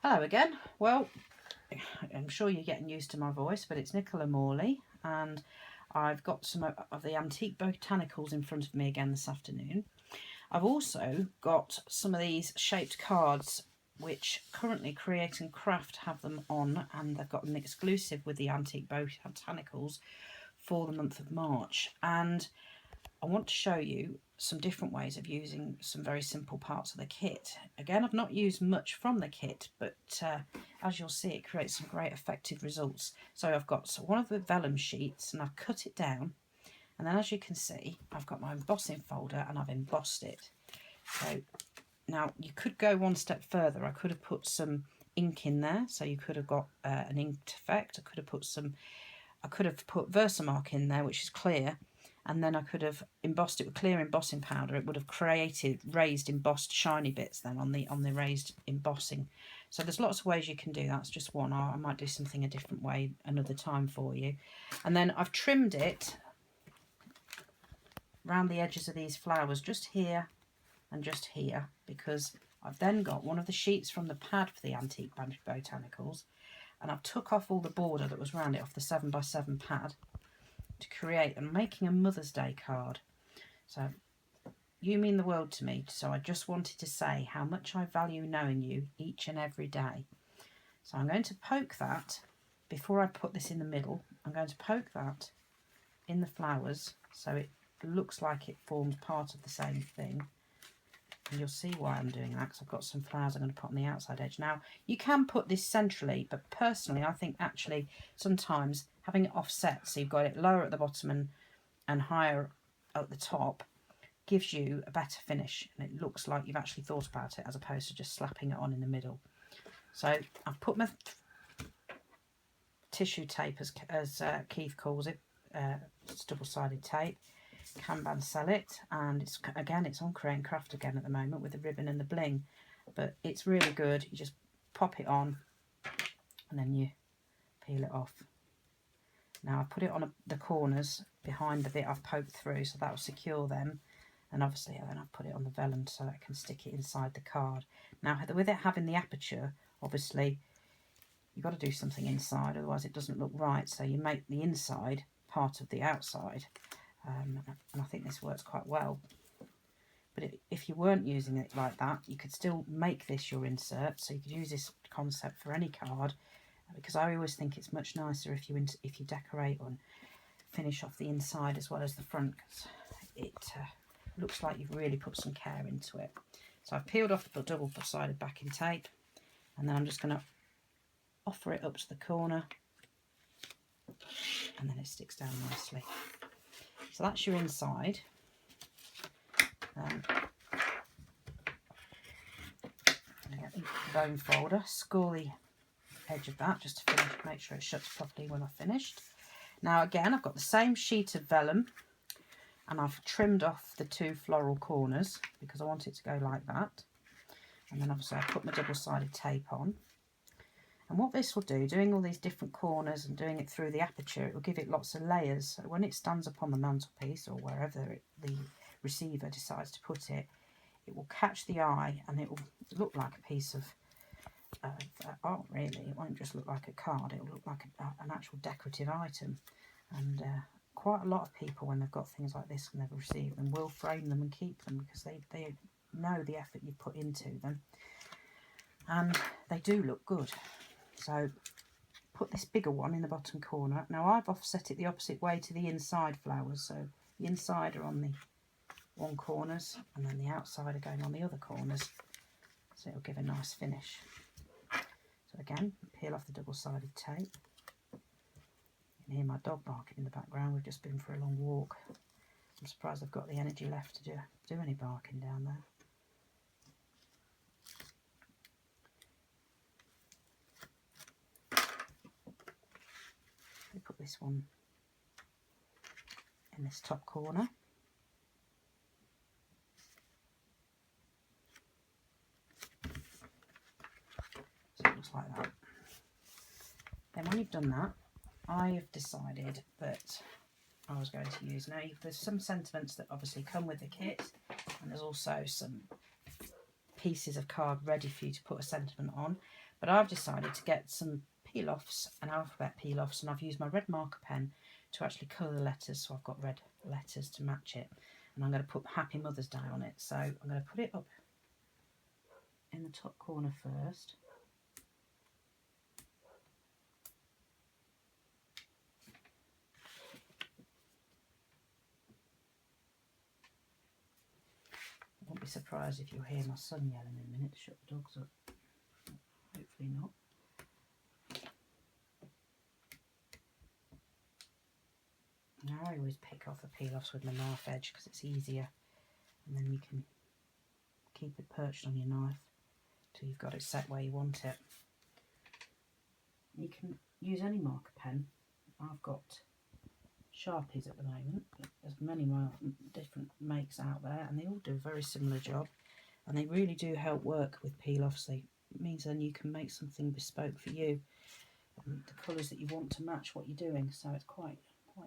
Hello again. Well, I'm sure you're getting used to my voice, but it's Nicola Morley, and I've got some of the antique botanicals in front of me again this afternoon. I've also got some of these shaped cards which currently Create and Craft have them on, and they've got them exclusive with the antique botanicals for the month of March. And I want to show you some different ways of using some very simple parts of the kit. Again, I've not used much from the kit, but as you'll see, it creates some great effective results. So I've got one of the vellum sheets and I've cut it down, and then as you can see, I've got my embossing folder and I've embossed it. So now you could go one step further. I could have put some ink in there, so you could have got an inked effect. I could have put Versamark in there, which is clear, and then I could have embossed it with clear embossing powder. It would have created raised embossed shiny bits then on the raised embossing. So there's lots of ways you can do that. It's just one. I might do something a different way another time for you. And then I've trimmed it around the edges of these flowers, just here and just here, because I've then got one of the sheets from the pad for the antique botanicals, and I've took off all the border that was around it off the 7x7 pad to create. I'm making a Mother's Day card. So you mean the world to me, so I just wanted to say how much I value knowing you each and every day. So I'm going to poke that before I put this in the middle. I'm going to poke that in the flowers so it looks like it forms part of the same thing. And you'll see why I'm doing that, because I've got some flowers I'm going to put on the outside edge. Now, you can put this centrally, but personally I think actually sometimes having it offset, so you've got it lower at the bottom and higher at the top, gives you a better finish, and it looks like you've actually thought about it as opposed to just slapping it on in the middle. So I've put my tissue tape, as Keith calls it, it's double-sided tape, Kanban sell it, and it's on Create and Craft again at the moment with the ribbon and the bling, but it's really good. You just pop it on and then you peel it off. Now I've put it on the corners behind the bit I've poked through, so that will secure them, and obviously then I've put it on the vellum so that I can stick it inside the card. Now with it having the aperture, obviously you've got to do something inside, otherwise it doesn't look right, so you make the inside part of the outside. And I think this works quite well. But if you weren't using it like that, you could still make this your insert. So you could use this concept for any card, because I always think it's much nicer if you decorate and finish off the inside as well as the front, because it looks like you've really put some care into it. So I've peeled off the double-sided backing tape, and then I'm just going to offer it up to the corner, and then it sticks down nicely. So that's your inside. Get the bone folder, score the edge of that just to finish, make sure it shuts properly when I've finished. Now again, I've got the same sheet of vellum, and I've trimmed off the two floral corners because I want it to go like that. And then obviously I put my double-sided tape on. And what this will do, doing all these different corners and doing it through the aperture, it will give it lots of layers. So when it stands up on the mantelpiece or wherever the receiver decides to put it, it will catch the eye and it will look like a piece of art, really. It won't just look like a card, it will look like an actual decorative item. And quite a lot of people, when they've got things like this and they've received them, will frame them and keep them because they know the effort you put into them. And they do look good. So put this bigger one in the bottom corner. Now I've offset it the opposite way to the inside flowers, so the inside are on the one corners and then the outside are going on the other corners, so it'll give a nice finish. So again, peel off the double-sided tape. You can hear my dog barking in the background. We've just been for a long walk. I'm surprised I've got the energy left to do any barking down there. We put this one in this top corner. So it looks like that. Then when you've done that, I've decided that I was going to use, now there's some sentiments that obviously come with the kit, and there's also some pieces of card ready for you to put a sentiment on, but I've decided to get some peel-offs and alphabet peel-offs, and I've used my red marker pen to actually colour the letters, so I've got red letters to match it, and I'm going to put Happy Mother's Day on it. So I'm going to put it up in the top corner first. I won't be surprised if you hear my son yelling in a minute to shut the dogs up. Hopefully not. Now I always pick off the peel-offs with my knife edge because it's easier, and then you can keep it perched on your knife till you've got it set where you want it. You can use any marker pen. I've got Sharpies at the moment. There's many different makes out there, and they all do a very similar job, and they really do help work with peel-offs. It means then you can make something bespoke for you, and the colours that you want to match what you're doing, so it's quite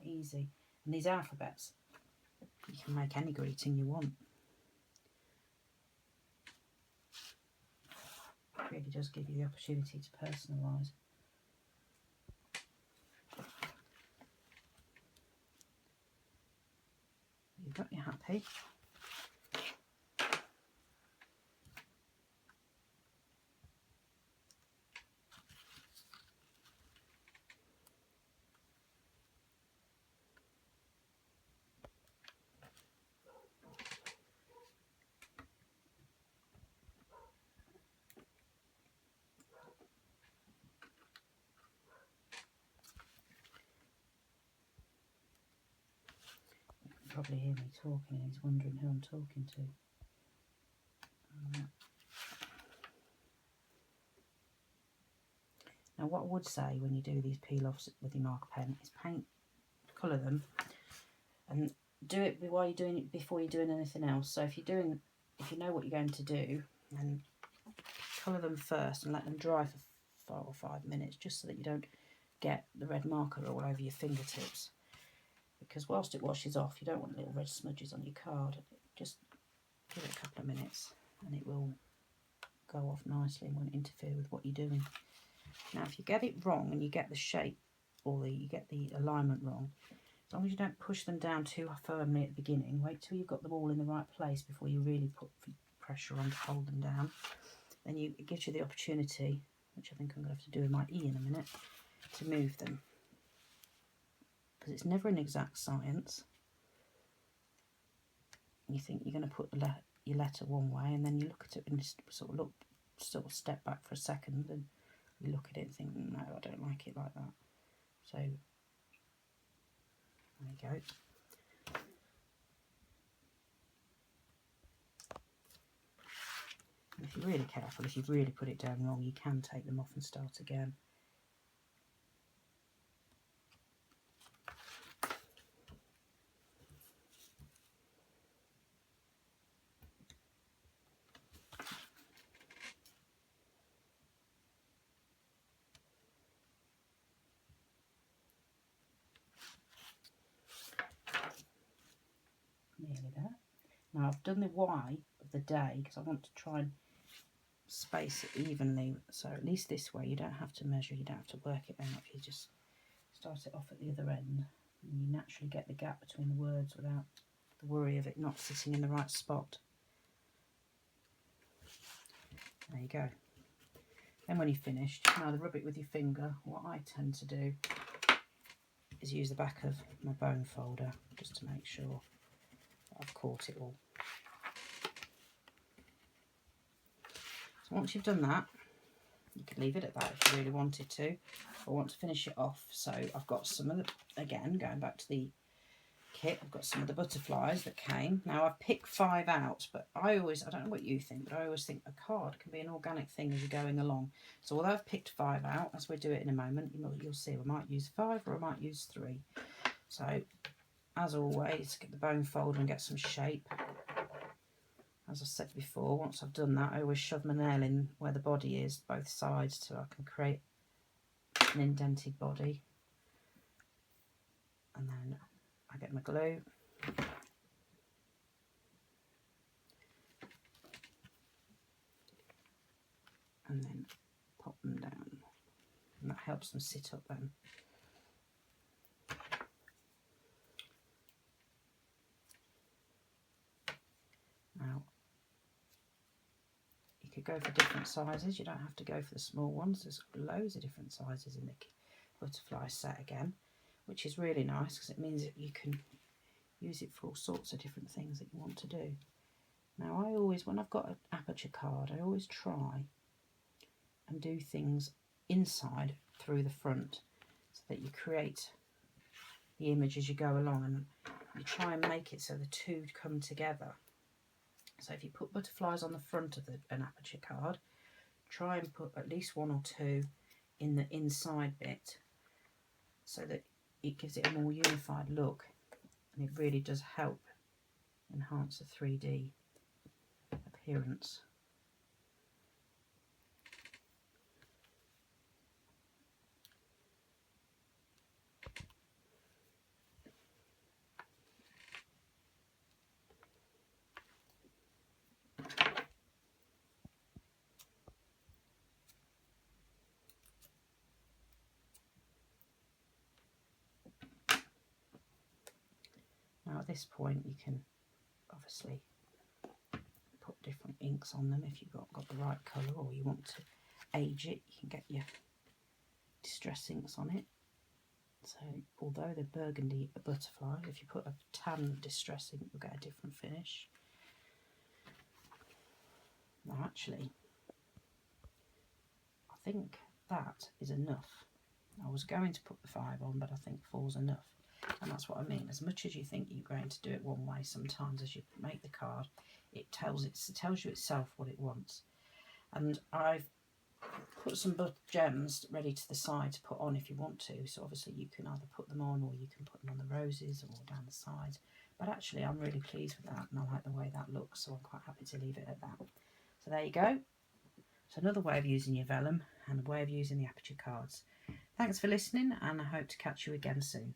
easy. And these alphabets, you can make any greeting you want. It really does give you the opportunity to personalise. You've got your happy. Probably hear me talking and he's wondering who I'm talking to. Now what I would say when you do these peel-offs with your marker pen is colour them, and do it while you're doing it before you're doing anything else. So if you know what you're going to do, then colour them first and let them dry for 4 or 5 minutes, just so that you don't get the red marker all over your fingertips. Because whilst it washes off, you don't want little red smudges on your card. Just give it a couple of minutes and it will go off nicely and won't interfere with what you're doing. Now if you get it wrong and you get the shape or you get the alignment wrong, as long as you don't push them down too firmly at the beginning, wait till you've got them all in the right place before you really put pressure on to hold them down. Then it gives you the opportunity, which I think I'm going to have to do with my E in a minute, to move them. Because it's never an exact science. You think you're going to put your letter one way, and then you look at it and just sort of step back for a second, and you look at it and think, no, I don't like it like that. So there you go. And if you're really careful, if you've really put it down wrong, you can take them off and start again. Nearly there. Now I've done the Y of the day because I want to try and space it evenly, so at least this way you don't have to measure, you don't have to work it out. If you just start it off at the other end, and you naturally get the gap between the words without the worry of it not sitting in the right spot. There you go. Then when you've finished, now to rub it with your finger, what I tend to do is use the back of my bone folder just to make sure that I've caught it all. So once you've done that, you could leave it at that if you really wanted to, or want to finish it off. So I've got some of the, again, going back to the kit, I've got some of the butterflies that came. Now I've picked 5 out, but I don't know what you think, but I always think a card can be an organic thing as you're going along. So although I've picked 5 out, as we do it in a moment, you'll see I might use 5 or I might use 3. So as always, get the bone folder and get some shape. As I said before, once I've done that, I always shove my nail in where the body is, both sides, so I can create an indented body. And then I get my glue. and then pop them down, and that helps them sit up then. Now you could go for different sizes, you don't have to go for the small ones. There's loads of different sizes in the butterfly set again, which is really nice because it means that you can use it for all sorts of different things that you want to do. Now I always, when I've got an aperture card, I always try and do things inside through the front so that you create the image as you go along, and you try and make it so the two come together. So if you put butterflies on the front of an aperture card, try and put at least one or two in the inside bit so that it gives it a more unified look, and it really does help enhance the 3D appearance. Now at this point you can obviously put different inks on them if you've got the right colour, or you want to age it, you can get your distress inks on it. So although the burgundy butterfly, if you put a tan distress ink you'll get a different finish. Now actually I think that is enough. I was going to put the 5 on, but I think 4's enough. And that's what I mean. As much as you think you're going to do it one way, sometimes as you make the card, it tells you itself what it wants. And I've put some gems ready to the side to put on if you want to. So obviously you can either put them on, or you can put them on the roses or down the sides. But actually I'm really pleased with that, and I like the way that looks, so I'm quite happy to leave it at that. So there you go. So another way of using your vellum and a way of using the aperture cards. Thanks for listening, and I hope to catch you again soon.